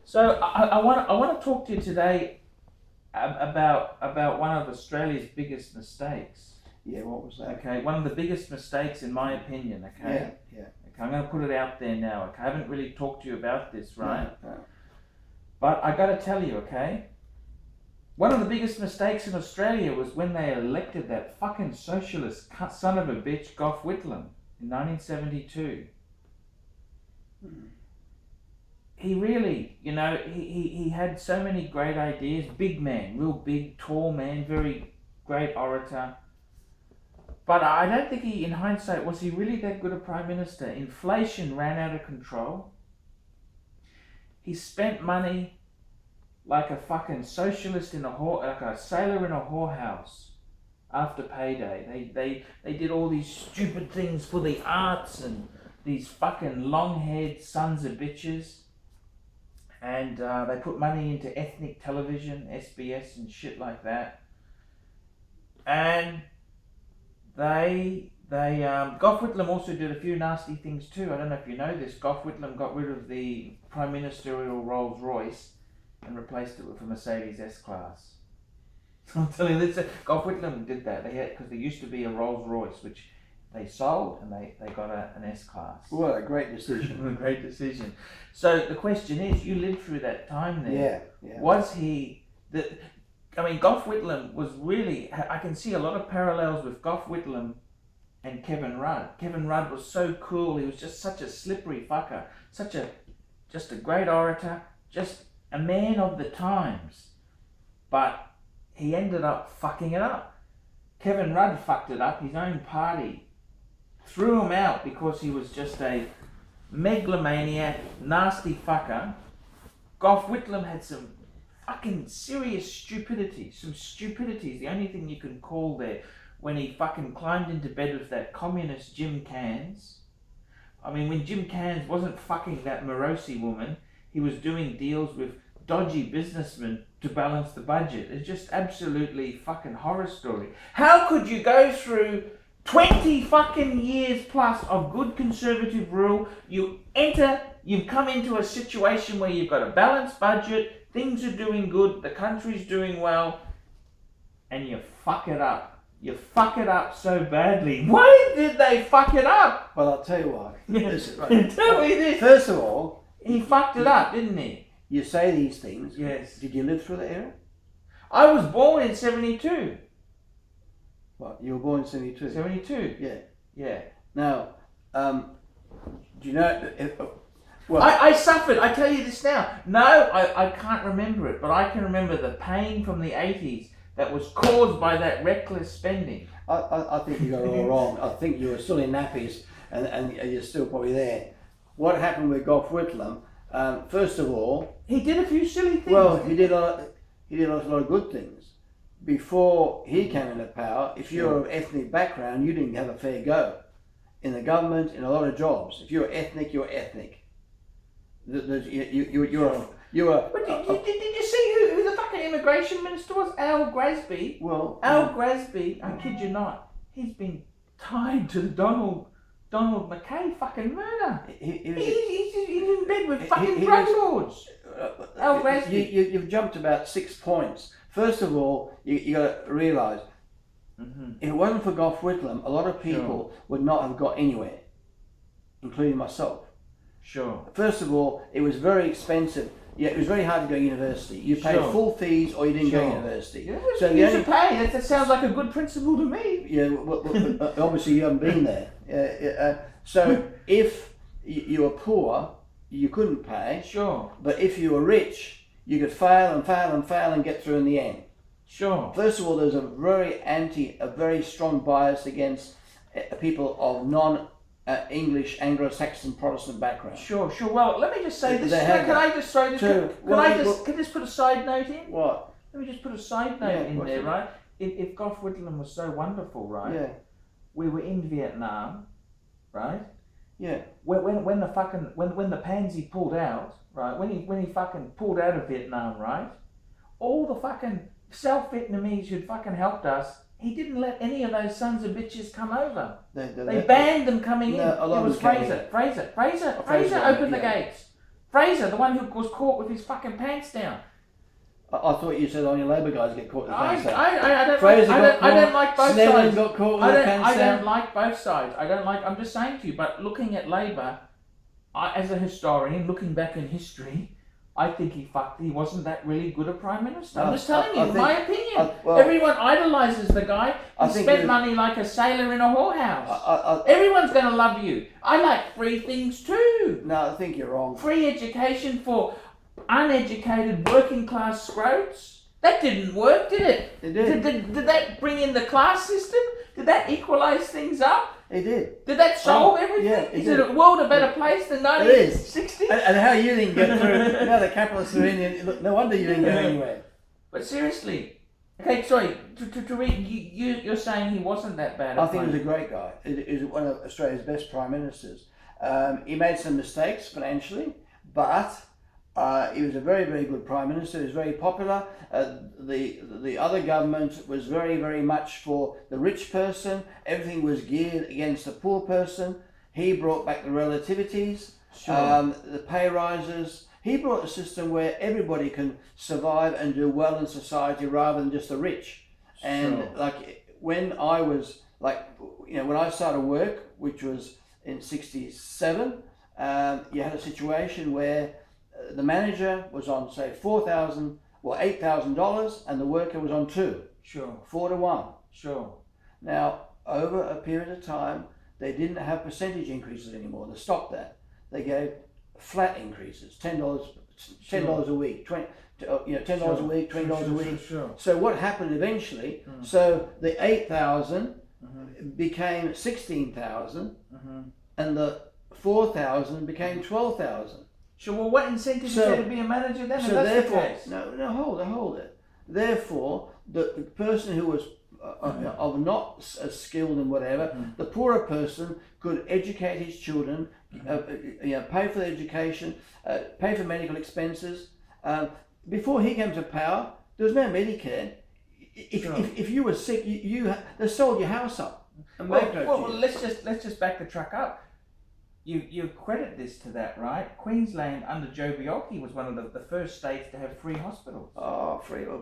So I want to talk to you today about one of Australia's biggest mistakes. Yeah, what was that? Okay, one of the biggest mistakes in my opinion. Okay. Yeah. Okay, I'm going to put it out there now. Okay, I haven't really talked to you about this, right? No. But I got to tell you, okay. One of the biggest mistakes in Australia was when they elected that fucking socialist son of a bitch, Gough Whitlam, in 1972. He really, he had so many great ideas. Big man, real big, tall man, very great orator. But I don't think in hindsight, was he really that good a Prime Minister? Inflation ran out of control. He spent money like a fucking socialist like a sailor in a whorehouse after payday. They did all these stupid things for the arts and these fucking long-haired sons of bitches. And they put money into ethnic television, SBS and shit like that. And Gough Whitlam also did a few nasty things too. I don't know if you know this. Gough Whitlam got rid of the Prime Ministerial Rolls Royce and replaced it with a Mercedes S-Class. I'm telling you, Gough Whitlam did that. Because there used to be a Rolls Royce, which they sold, and they got an S-Class. What a great decision. A great decision. So the question is, you lived through that time there. Yeah. Was he... Gough Whitlam was really... I can see a lot of parallels with Gough Whitlam and Kevin Rudd. Kevin Rudd was so cool. He was just such a slippery fucker. Just a great orator. Just a man of the times. But he ended up fucking it up. Kevin Rudd fucked it up. His own party threw him out because he was just a megalomaniac, nasty fucker. Gough Whitlam had some fucking serious stupidity. Some stupidities, the only thing you can call there, when he fucking climbed into bed with that communist Jim Cairns. I mean, when Jim Cairns wasn't fucking that Morosi woman, he was doing deals with dodgy businessmen to balance the budget. It's just absolutely fucking horror story. How could you go through 20 fucking years plus of good conservative rule, you've come into a situation where you've got a balanced budget, things are doing good, the country's doing well, and you fuck it up. You fuck it up so badly. Why did they fuck it up? Well, I'll tell you why. Tell me this. First of all, he fucked it up, didn't he? You say these things. Yes. Did you live through the era? I was born in 72. What? You were born in 72? 72. Yeah. Now, do you know... I suffered. I tell you this now. No, I can't remember it, but I can remember the pain from the 80s that was caused by that reckless spending. I think you got it all wrong. I think you were still in nappies and you're still probably there. What happened with Gough Whitlam, first of all... He did a few silly things. Well, he did a lot of good things. Before he came into power, if you're of ethnic background, you didn't have a fair go. In the government, in a lot of jobs. If you're ethnic, you're ethnic. You're But did you see who the fucking immigration minister was? Al Grasby. Well, Al Grasby, I kid you not, he's been tied to the Donald McKay fucking murder. He's in bed with fucking drug lords. Al Grasby. You've jumped about 6 points. First of all, you got to realise, if it wasn't for Gough Whitlam, a lot of people would not have got anywhere, including myself. Sure. First of all, it was very expensive. Yeah, it was very hard to go to university. You paid full fees or you didn't go to university. Yeah, so you should pay. That sounds like a good principle to me. Yeah, well, obviously you haven't been there. So if you were poor, you couldn't pay. Sure. But if you were rich, you could fail and get through in the end. Sure. First of all, there's a very strong bias against people of non-English, Anglo-Saxon, Protestant background. Sure. Well, let me just say this. Can I just throw this? Can I just put a side note in? What? Let me just put a side note in there, right? If Gough Whitlam was so wonderful, right? Yeah. We were in Vietnam, right? Yeah. When the pansy pulled out, right? When he fucking pulled out of Vietnam, right? All the fucking South Vietnamese who'd fucking helped us, he didn't let any of those sons of bitches come over. They banned them coming in. It was Fraser. Fraser opened the gates. Fraser, the one who was caught with his fucking pants down. I thought you said only Labor guys get caught with I pants down. I don't like both Snedden sides. got caught with pants I down. don't like both sides. I'm just saying to you, but looking at Labor, as a historian, looking back in history, I think he wasn't that really good a Prime Minister. I'm just telling you, my opinion. Everyone idolises the guy. He spent money like a sailor in a whorehouse. Everyone's going to love you. I like free things too. No, I think you're wrong. Free education for uneducated working class scroats. That didn't work, did it? It did. Did that bring in the class system? Did that equalise things up? It did. Did that solve everything? Yeah, Is the world a better place than 1960? And how you didn't get through, now the capitalists are in, look, no wonder you didn't go anywhere. But seriously, okay, sorry, to read, you're saying he wasn't that bad. I think he was a great guy. He was one of Australia's best Prime Ministers. He made some mistakes financially, but he was a very, very good Prime Minister. He was very popular. The other government was very, very much for the rich person. Everything was geared against the poor person. He brought back the relativities, the pay rises. He brought a system where everybody can survive and do well in society rather than just the rich. And like when I was when I started work, which was in '67, you had a situation where the manager was on, say, $8,000, and the worker was on $2,000. Sure. 4 to 1. Sure. Now, over a period of time, they didn't have percentage increases anymore. They stopped that. They gave flat increases, $10 a week, $10 a week, $20 a week. Sure. So what happened eventually? So the 8,000 became 16,000, and the 4,000 became 12,000. Sure. Well, what incentive is there to be a manager then? So therefore, hold it. Therefore, the person who was of not as skilled and whatever, the poorer person could educate his children, pay for their education, pay for medical expenses. Before he came to power, there was no Medicare. If you were sick, they sold your house up. Well, let's just back the truck up. You credit this to that, right? Queensland under Joe Biolchi was one of the first states to have free hospitals. Oh,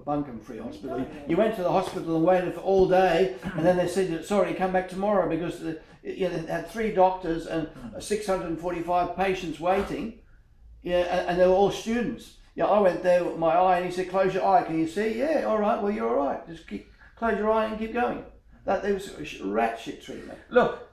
bunkum free hospital. You went to the hospital and waited for all day, and then they said, sorry, come back tomorrow, because they had 3 doctors and 645 patients waiting, and they were all students. I went there with my eye, and he said, close your eye, can you see? Yeah, all right, well, you're all right. Just close your eye and keep going. That was rat shit treatment. Look,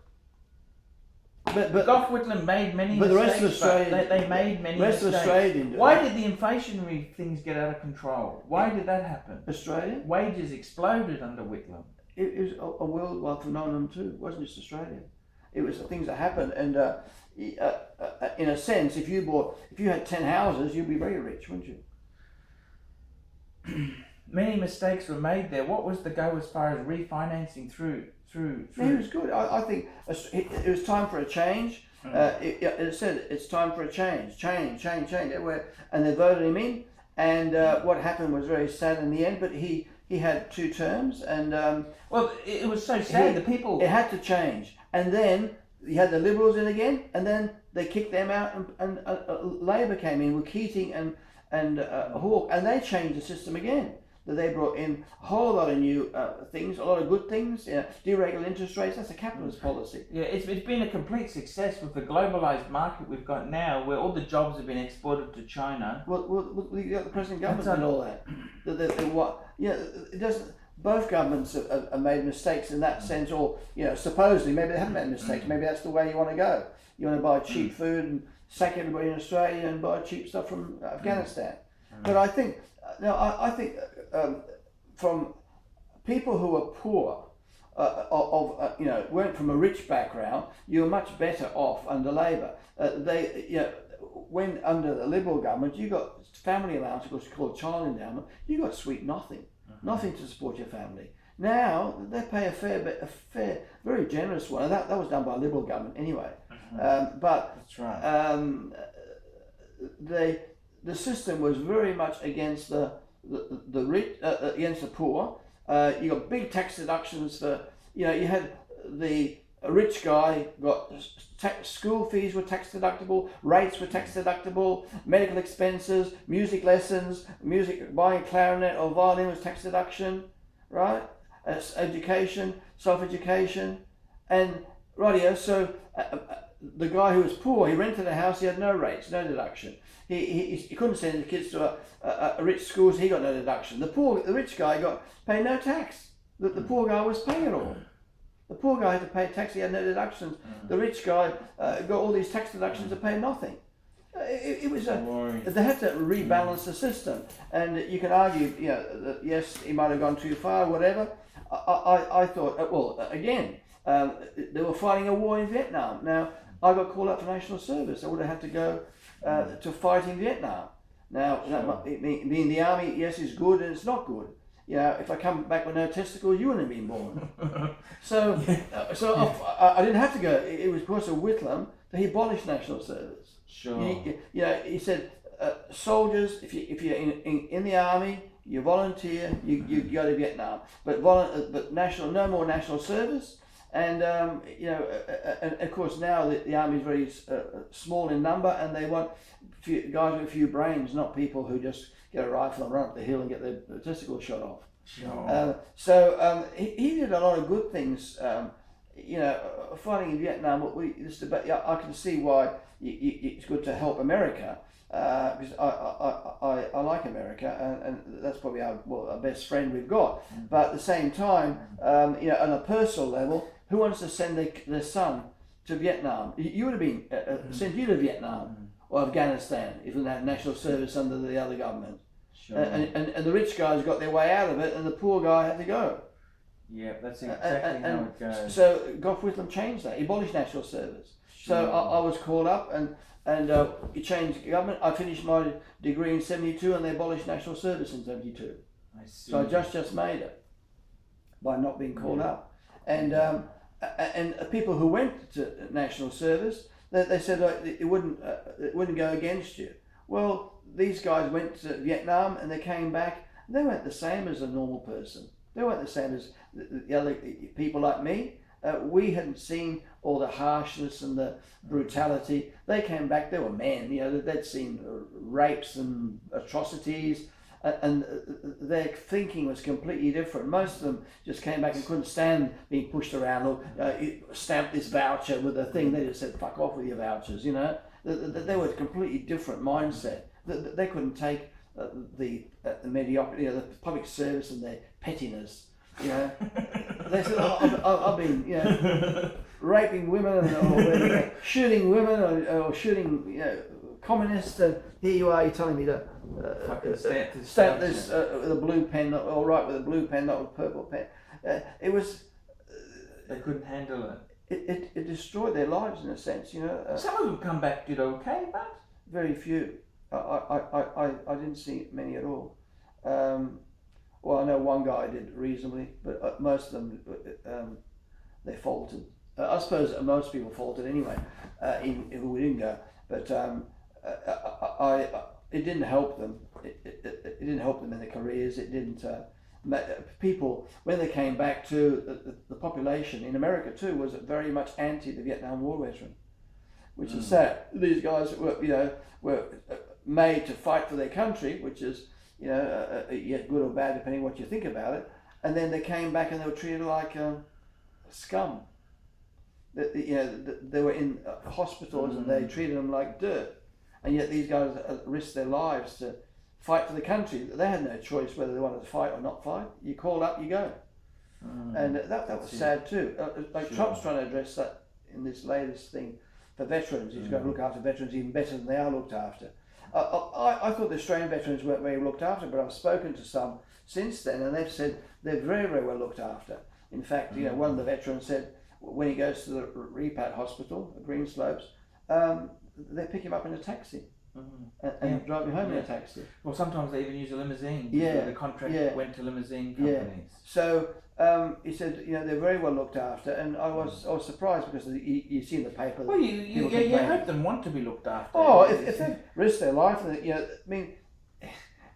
But Gough Whitlam made many mistakes. But the rest of Australia, they made many mistakes. Of Australia didn't do Why that. did the inflationary things get out of control? Why did that happen? Australia? Wages exploded under Whitlam. It was a worldwide phenomenon too. It wasn't just Australia. It was things that happened, and in a sense, if you had 10 houses, you'd be very rich, wouldn't you? Many mistakes were made there. What was the go as far as refinancing through? It was good. I think it was time for a change. It said it's time for a change. And they voted him in. And what happened was very sad in the end. But he had 2 terms, and well, it was so sad. The people. It had to change. And then you had the Liberals in again, and then they kicked them out, and Labor came in with Keating and Hawke, and they changed the system again. That they brought in a whole lot of new things, a lot of good things, deregulate interest rates. That's a capitalist policy. Yeah, it's been a complete success with the globalised market we've got now, where all the jobs have been exported to China. Well, you got the present government and all that. It doesn't. Both governments have made mistakes in that sense, or supposedly maybe they haven't made mistakes. Maybe that's the way you want to go. You want to buy cheap food and sack everybody in Australia and buy cheap stuff from Afghanistan. But I think. I think from people who are poor, weren't from a rich background, you're much better off under Labor. When under the Liberal government, you got family allowance, which is called child endowment. You got sweet nothing to support your family. Now they pay a fair, very generous one. That was done by a Liberal government anyway. But that's right. The system was very much against the rich, against the poor. You got big tax deductions for, you had the a rich guy got school fees were tax deductible, rates were tax deductible, medical expenses, music lessons, buying clarinet or violin was tax deduction, right? Education, self-education, and rightio. So the guy who was poor, he rented a house, he had no rates, no deduction. He couldn't send his kids to a rich school, so he got no deduction. The rich guy paid no tax. The poor guy was paying it all. The poor guy had to pay tax, he had no deductions. The rich guy got all these tax deductions to pay nothing. It was they had to rebalance the system. And you can argue, that yes, he might have gone too far, whatever. I thought, well, again, they were fighting a war in Vietnam. Now, I got called up for national service. I would have had to go to fight in Vietnam. Now, being in the army, yes, is good and it's not good. If I come back with no testicles, you wouldn't have been born. So I didn't have to go. It was because of Whitlam that he abolished national service. Sure. He said, soldiers, if you're in the army, you volunteer, you go to Vietnam, but no more national service. And and of course now the army is very small in number, and they want guys with a few brains, not people who just get a rifle and run up the hill and get their testicles shot off. Sure. He did a lot of good things. Fighting in Vietnam. I can see why it's good to help America. Because I like America, and that's probably our best friend we've got. But at the same time, on a personal level, who wants to send their son to Vietnam? You would have been sent you to Vietnam or Afghanistan if you didn't have national service under the other government. Sure. And the rich guys got their way out of it, and the poor guy had to go. Yeah, that's exactly how it goes. So Gough Whitlam changed that. He abolished national service. Sure. So I was called up and he changed government. I finished my degree in 72 and they abolished national service in 72. I see. So I just made it by not being called up. And people who went to national service, they said it wouldn't go against you. Well, these guys went to Vietnam and they came back. They weren't the same as a normal person. They weren't the same as the other people like me. We hadn't seen all the harshness and the brutality. They came back, they were men, they'd seen rapes and atrocities, and their thinking was completely different. Most of them just came back and couldn't stand being pushed around or stamp this voucher with a thing. They just said, fuck off with your vouchers, They were a completely different mindset. They couldn't take the mediocrity, the public service and their pettiness. They said, I've been, raping women or shooting women or shooting, communists, and here you are, you're telling me to stamp this with a blue pen, or write with a blue pen, not with a purple pen. It was. They couldn't handle it. It destroyed their lives in a sense, Some of them come back did okay, but very few. I didn't see many at all. Well, I know one guy did reasonably, but most of them they faltered. I suppose most people faltered anyway, who didn't go. But it didn't help them. It didn't help them in their careers. It didn't. People, when they came back to the population in America too, was very much anti the Vietnam War veteran, which is sad. These guys were made to fight for their country, which is yet good or bad depending what you think about it. And then they came back and they were treated like scum. They were in hospitals and they treated them like dirt. And yet these guys risked their lives to fight for the country. They had no choice whether they wanted to fight or not fight. You called up, you go. And that was sad too. Sure. Trump's trying to address that in this latest thing for veterans. He's going to look after veterans even better than they are looked after. I thought the Australian veterans weren't very looked after, but I've spoken to some since then, and they've said they're very, very well looked after. In fact, one of the veterans said when he goes to the Repat Hospital, Green Slopes, they pick him up in a taxi and drive him home in a taxi. Well, sometimes they even use a limousine. The contract went to limousine companies. So he said, they're very well looked after, and I was surprised because you see in the paper. Well, you hope them want to be looked after. Oh, if they risk their life, I mean,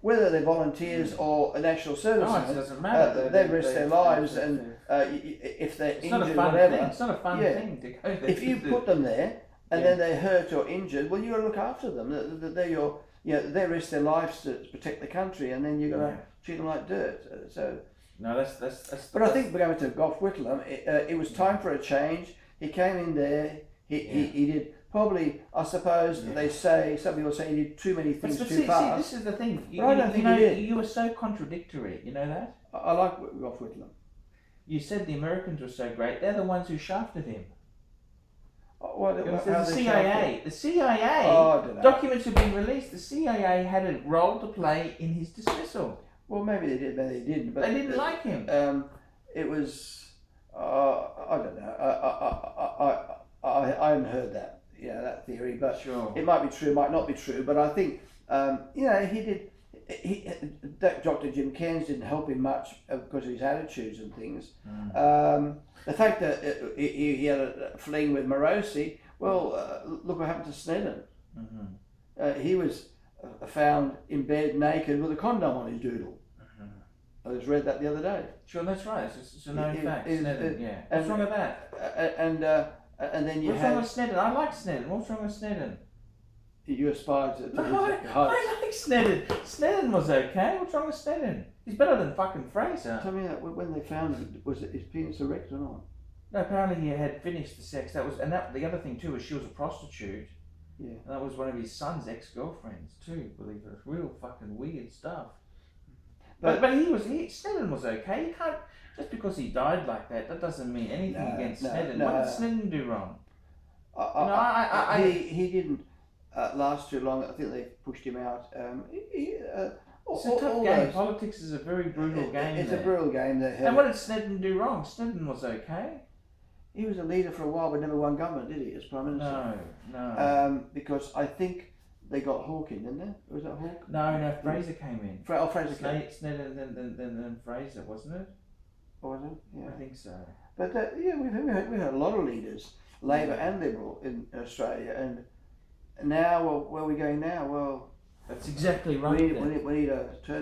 whether they're volunteers or a national servicemen, it doesn't matter. they risk their lives, and if they're it's not a injured, fun whatever. thing. It's not a fun thing to go there. If you put them there and then they're hurt or injured, well, you got to look after them. They're your, they risk their lives to protect the country, and then you got to treat them like dirt. So. No, that's. But I think we're going to Gough Whitlam. It was time for a change. He came in there. He did probably. I suppose they say, some people say he did too many things too fast. See, this is the thing. I don't think he did. You were so contradictory. You know that. I like Gough Whitlam. You said the Americans were so great. They're the ones who shafted him. It was the CIA. The CIA. Oh, I don't know. Documents have been released. The CIA had a role to play in his dismissal. Well, maybe they did, maybe they didn't. But they didn't like him. It was. I don't know. I haven't heard that. That theory, but it might be true, might not be true. But I think he did. Dr. Jim Cairns didn't help him much because of his attitudes and things. The fact that he had a fling with Morosi, well, look what happened to Snedden. He was found in bed naked with a condom on his doodle. I just read that the other day. Sure, that's right. It's a known fact. Snedden, What's wrong with that? And then what's wrong with Snedden? I like Snedden. What's wrong with Snedden? You aspired to I like Snedden. Snedden was okay. What's wrong with Snedden? He's better than fucking Fraser. Tell me that when they found him, was his penis erect or not? No, apparently he had finished the sex. The other thing too was she was a prostitute. Yeah. And that was one of his son's ex-girlfriends too. Believe it, real fucking weird stuff. But Snedden was okay. You can't, just because he died like that, that doesn't mean anything against Snedden. What did Snedden do wrong? He didn't last too long. I think they pushed him out. It's a tough game. Politics is a very brutal game. It's a brutal game. And what did Snedden do wrong? Snedden was okay. He was a leader for a while, but never won government, did he, as Prime Minister? No. Because I think they got Hawke in, didn't they? Was that Hawke? No, Fraser came in. Fraser came in. Snedden and then Fraser, wasn't it? Was it? Yeah. I think so. But we've had a lot of leaders, Labor and Liberal, in Australia, and now, where are we going now? Well, that's exactly right. We need a turn.